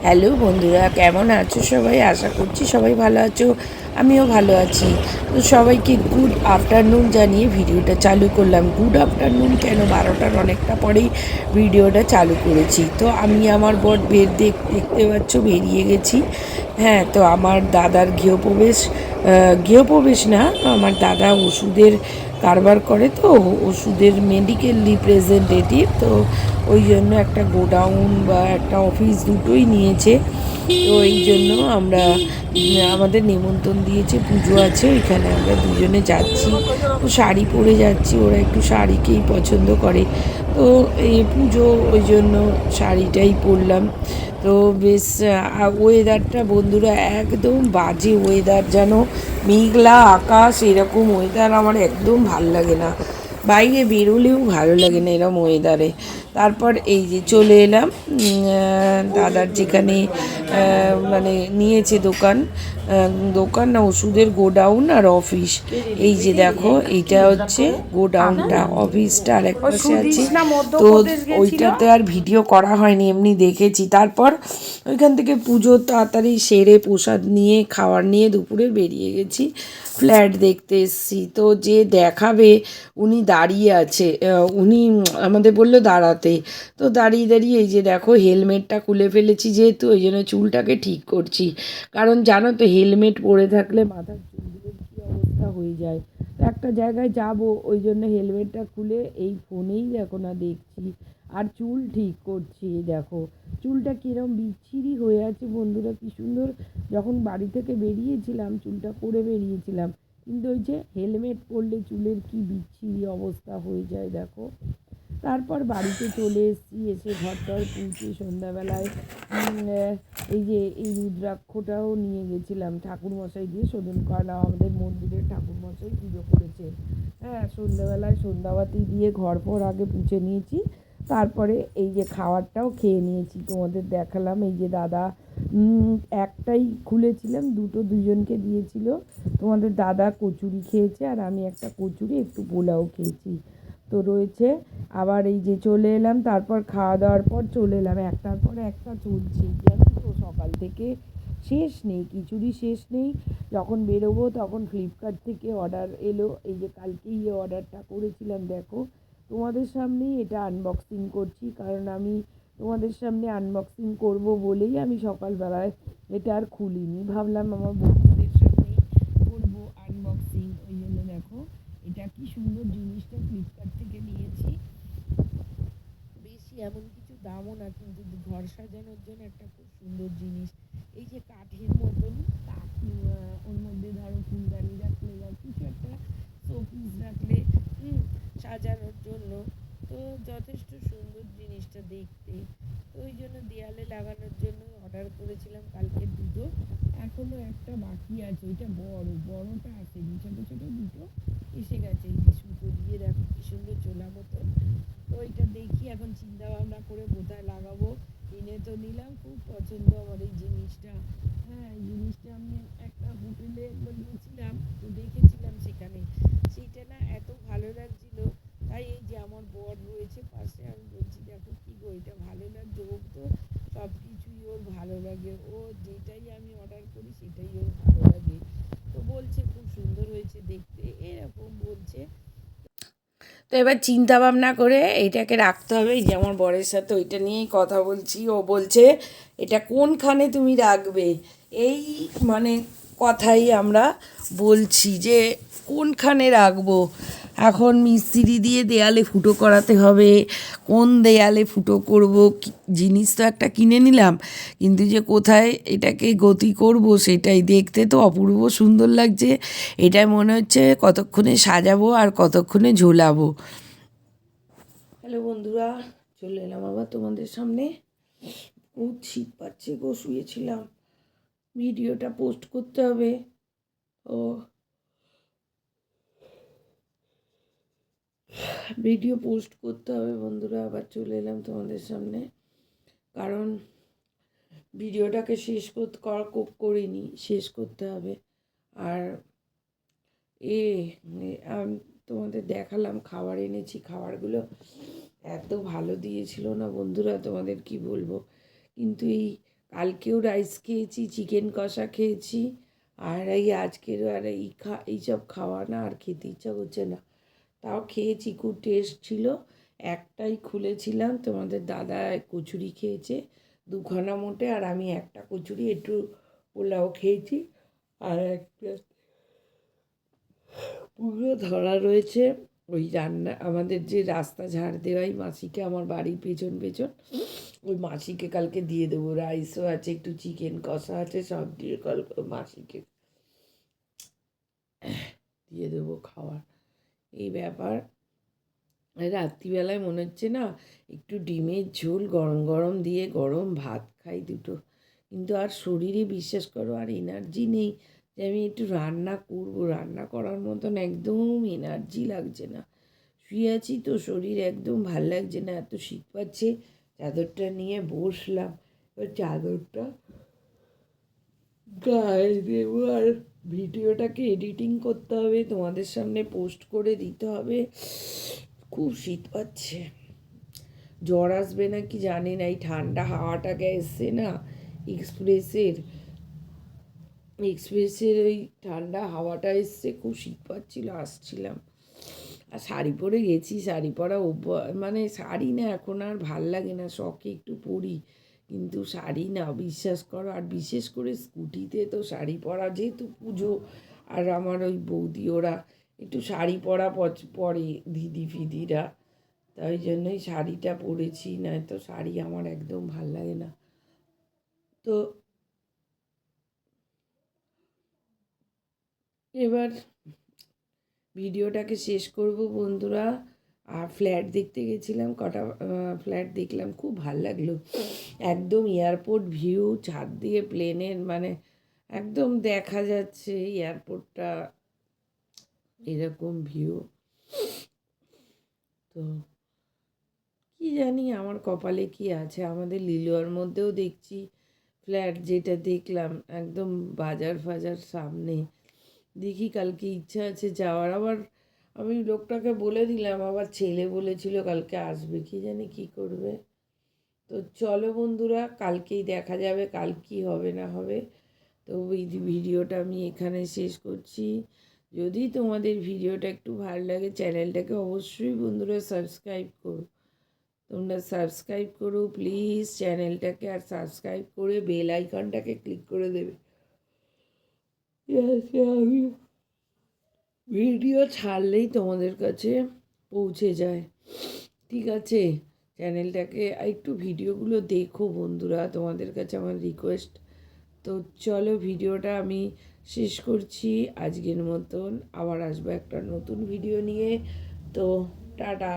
Hello বন্ধুরা, কেমন আছো সবাই? আশা করছি সবাই ভালো আছো, আমিও ভালো আছি। তো সবাইকে গুড আফটারনুন জানিয়ে ভিডিওটা চালু করলাম। গুড আফটারনুন কেন, 12টার অনেকটা পরেই ভিডিওটা চালু করেছি। তো আমি আমার বর দেখতে পাচ্ছ বেরিয়ে গেছি। হ্যাঁ, তো আমার দাদার গৃহপ্রবেশ না, আমার দাদা ওষুধের কারবার করে, তো ওষুধের মেডিকেল রিপ্রেজেন্টেটিভ। তো ওই জন্য একটা গোডাউন বা একটা অফিস দুটোই নিয়েছে। তো এই জন্য আমরা আমাদের নিমন্ত্রণ দিয়েছে, পুজো আছে, ওইখানে আমরা দুজনে যাচ্ছি। তো শাড়ি পরে যাচ্ছি, ওরা একটু শাড়িকেই পছন্দ করে। তো এই পুজো, ওই জন্য শাড়িটাই পরলাম। তো বেশ ওয়েদারটা বন্ধুরা একদম বাজে ওয়েদার, যেন মেঘলা আকাশ, এরকম ওয়েদার আমার একদম ভাল লাগে না। বাইরে বেরোলেও ভালো লাগে না এরকম ওয়েদারে। তারপর এই যে চলে এলাম দাদার যেখানে মানে নিয়েছে দোকান, দোকান না ওষুধের গোডাউন আর অফিস। এই যে দেখো, এইটা হচ্ছে গোডাউনটা, অফিসটা আর এক পাশে আছে। তো ওইটাতে আর ভিডিও করা হয়নি, এমনি দেখেছি। তারপর ওইখান থেকে পুজো তাড়াতাড়ি সেরে প্রসাদ নিয়ে খাবার নিয়ে দুপুরে বেরিয়ে গেছি, ফ্ল্যাট দেখতে এসেছি। তো যে দেখাবে উনি দাঁড়িয়ে আছে, উনি আমাদের বললো দাঁড়াতে। তো দাঁড়িয়ে দাঁড়িয়ে এই যে দেখো, হেলমেটটা খুলে ফেলেছি যেহেতু, ওই জন্য চুলটাকে ঠিক করছি। কারণ জানো তো, হেলমেট পরে থাকলে মাথার চুলগুলোর কী অবস্থা হয়ে যায়। তো একটা জায়গায় যাব, ওই জন্য হেলমেটটা খুলে এই ফোনেই দেখো না দেখছি, আর চুল ঠিক করছি। দেখো চুলটা কীরকম বিচ্ছিরি হয়ে আছে বন্ধুরা, কী সুন্দর যখন বাড়ি থেকে বেরিয়েছিলাম চুলটা করে বেরিয়েছিলাম, কিন্তু ওই যে হেলমেট পরলে চুলের কি বিচ্ছিরি অবস্থা হয়ে যায় দেখো। তারপর বাড়িতে চলে এসেছি, এসে ঘরটার পুঁছে সন্ধ্যাবেলায় এই যে এই রুদ্রাক্ষটাও নিয়ে গেছিলাম ঠাকুরমশাই দিয়ে শোধন করালাম। আমাদের মন্দিরের ঠাকুরমশাই পুজো করেছে। হ্যাঁ, সন্ধ্যাবেলায় সন্ধ্যাবাতি দিয়ে ঘর পর আগে পুছে নিয়েছি, তারপরে এই যে খাবারটাও খেয়ে নিয়েছি, তোমাদের দেখালাম। এই যে দাদা একটাই খুলেছিলাম, দুজনকে দিয়েছিল। তোমাদের দাদা কচুরি খেয়েছে, আর আমি একটা কচুরি একটু পোলাও খেয়েছি। তো রয়েছে। আবার এই যে চলে এলাম, তারপর খাওয়া দাওয়ার পর চলে এলাম, একটার পর একটা চলছে জানো তো, সকাল থেকে শেষ নেই, খিচুড়ি শেষ নেই। যখন বেরোবো তখন ফ্লিপকার্ট থেকে অর্ডার এলো, এই যে কালকেই এই অর্ডারটা করেছিলাম। দেখো তোমাদের সামনেই এটা আনবক্সিং করছি, কারণ আমি তোমাদের সামনে আনবক্সিং করব বলেই আমি সকালবেলায় এটা আর খুলিনি, ভাবলাম আমার বন্ধুদের সামনেই করবো আনবক্সিং। ওই জন্য দেখো এটা কি সুন্দর জিনিসটা ফ্লিপকার্ট থেকে নিয়েছি। বেশি এমন কিছু দামও না, কিন্তু ঘর সাজানোর জন্য একটা খুব সুন্দর জিনিস। এই যে কাঠের মতন ওর মধ্যে ধরো ফুলদানি রাখলে বা কিছু একটা শোপিস রাখলে সাজানোর জন্য, তো যথেষ্ট সুন্দর জিনিসটা দেখতে। তো ওই জন্য দেয়ালে লাগানোর জন্য অর্ডার করেছিলাম কালকে দুটো, এখনও একটা বাকি আছে, ওইটা বড়টা আসেনি, ছোটো ছোটো দুটো এসে গেছে। এই যে সুতো দিয়ে দেখো কি সুন্দর চোলা মতন। তো ওইটা দেখি এখন চিন্তা ভাবনা করে কোথায় লাগাবো। কিনে তো নিলাম, খুব পছন্দ আমার এই জিনিসটা। হ্যাঁ, এই জিনিসটা আমি একটা হোটেলে একবার গিয়েছিলাম, তো দেখেছিলাম সেখানে, সেইটা না এত ভালো লাগছিল। তাই এই যে আমার বর রয়েছে পাশে, আমি বলছি দেখো কি গো, এটা ভালো লাগছে। ও তো সব কিছুই ওর ভালো লাগে, ও যেটাই আমি অর্ডার করি সেটাই ওর ভালো লাগে। তো বলছে খুব সুন্দর হয়েছে দেখতে, এরকম বলছে। তো এবার চিন্তা ভাবনা করে এইটাকে রাখতে হবে। এই যে আমার বরের সাথে ওইটা নিয়েই কথা বলছি, ও বলছে এটা কোনখানে তুমি রাখবে, এই মানে কথাই আমরা বলছি যে কোনখানে রাখবো। এখন মিস্ত্রি দিয়ে দেয়ালে ফুটো করাতে হবে, কোন দেয়ালে ফুটো করব, জিনিস তো একটা কিনে নিলাম, কিন্তু যে কোথায় এটাকে গতি করব সেটাই দেখতে তো অপূর্ব সুন্দর লাগছে। এটাই মনে হচ্ছে কতক্ষণে সাজাবো আর কতক্ষণে ঝোলাবো। হ্যালো বন্ধুরা, চলে এলাম আবার তোমাদের সামনে। খুব শীত পাচ্ছে গো, শুয়েছিলাম, ভিডিওটা পোস্ট করতে হবে। ও ভিডিও পোস্ট করতে হবে বন্ধুরা, আবার চলে এলাম তোমাদের সামনে, কারণ ভিডিওটাকে শেষ করিনি, শেষ করতে হবে। আর এ তোমাদের দেখালাম খাবার এনেছি, খাবারগুলো এত ভালো দিয়েছিল না বন্ধুরা, তোমাদের কি বলবো। কিন্তু এই কালকেও রাইস খেয়েছি, চিকেন কষা খেয়েছি, আর এই আজকেরও আর এইসব খাওয়া না আর খেতে ইচ্ছা করছে না। তাও খেয়েছি, খুব টেস্ট ছিল। একটাই খুলেছিলাম, তোমাদের দাদা কচুরি খেয়েছে দুখানা মোটে, আর আমি একটা কচুরি একটু পোলাও খেয়েছি, আর একটা পুরো ধরা রয়েছে। ওই রান্না আমাদের যে রাস্তা ঝাড় দেওয়াই মাসিকে, আমার বাড়ির পেছন পেছন, ওই মাসিকে কালকে দিয়ে দেবো। রাইসও আছে, একটু চিকেন কষা আছে, সব দিয়ে কাল মাসিকে দিয়ে দেবো খাওয়ার। এই ব্যাপার। রাত্রিবেলায় মনে হচ্ছে না একটু ডিমের ঝোল গরম গরম দিয়ে গরম ভাত খাই দুটো, কিন্তু আর শরীরে বিশ্বাস করো আর এনার্জি নেই যে আমি একটু রান্না করবো। রান্না করার মতন একদম এনার্জি লাগছে না। শুয়ে আছি তো, শরীর একদম ভাল লাগছে না, এত শীত পাচ্ছে। চাদরটা নিয়ে বসলাম, এবার চাদরটা গায়ে দেবো, আর ভিডিওটাকে এডিটিং করতে হবে, তোমাদের সামনে পোস্ট করে দিতে হবে। খুব শীত পাচ্ছে, জ্বর আসবে না কি জানি না। এই ঠান্ডা হাওয়াটাকে এসছে না, এক্সপ্রেসের এক্সপ্রেসের ওই ঠান্ডা হাওয়াটা এসছে, খুব শীত পাচ্ছিল, আসছিলাম। আর শাড়ি পরে গেছি, শাড়ি পরা মানে শাড়ি না এখন আর ভাল লাগে না, শখে একটু পরি, কিন্তু শাড়ি না, বিশ্বাস করো। আর বিশেষ করে স্কুটিতে তো শাড়ি পরা, যেহেতু পুজো, আর আমার ওই বৌদি ওরা একটু শাড়ি পরা পরে, দিদি ফিদিরা, তাই জন্যই শাড়িটা পরেছি, না তো শাড়ি আমার একদম ভাল লাগে না। তো এবার ভিডিওটাকে শেষ করব বন্ধুরা। আর ফ্ল্যাট দেখতে গেছিলাম, কটা ফ্ল্যাট দেখলাম, খুব ভাল লাগলো। একদম এয়ারপোর্ট ভিউ, ছাদ দিয়ে প্লেনের মানে একদম দেখা যাচ্ছে এয়ারপোর্টটা, এরকম ভিউ। তো কি জানি আমার কপালে কি আছে। আমাদের লিলুয়ার মধ্যেও দেখছি ফ্ল্যাট, যেটা দেখলাম একদম বাজার ফাজার সামনে। দেখি কালকে ইচ্ছা আছে যাওয়ার। আবার আমি লোকটাকে বলে দিলাম, আবার ছেলে বলেছিল কালকে আসবে, কি জানি কি করবে। তো চলো বন্ধুরা, কালকেই দেখা যাবে কাল কি হবে না হবে। তো এই ভিডিওটা আমি এখানে শেষ করছি। যদি তোমাদের ভিডিওটা একটু ভালো লাগে, চ্যানেলটাকে অবশ্যই বন্ধুরা সাবস্ক্রাইব করো। তোমরা সাবস্ক্রাইব করো প্লিজ চ্যানেলটাকে, আর সাবস্ক্রাইব করে বেল আইকনটাকে ক্লিক করে দেবে, আমি ভিডিও ছাড়লেই তোমাদের কাছে পৌঁছে যায়। ঠিক আছে, চ্যানেলটাকে একটু ভিডিওগুলো দেখো বন্ধুরা, তোমাদের কাছে আমার রিকোয়েস্ট। তো চলো ভিডিওটা আমি শেষ করছি আজকের মতন, আবার আসবো একটা নতুন ভিডিও নিয়ে। তো টাটা।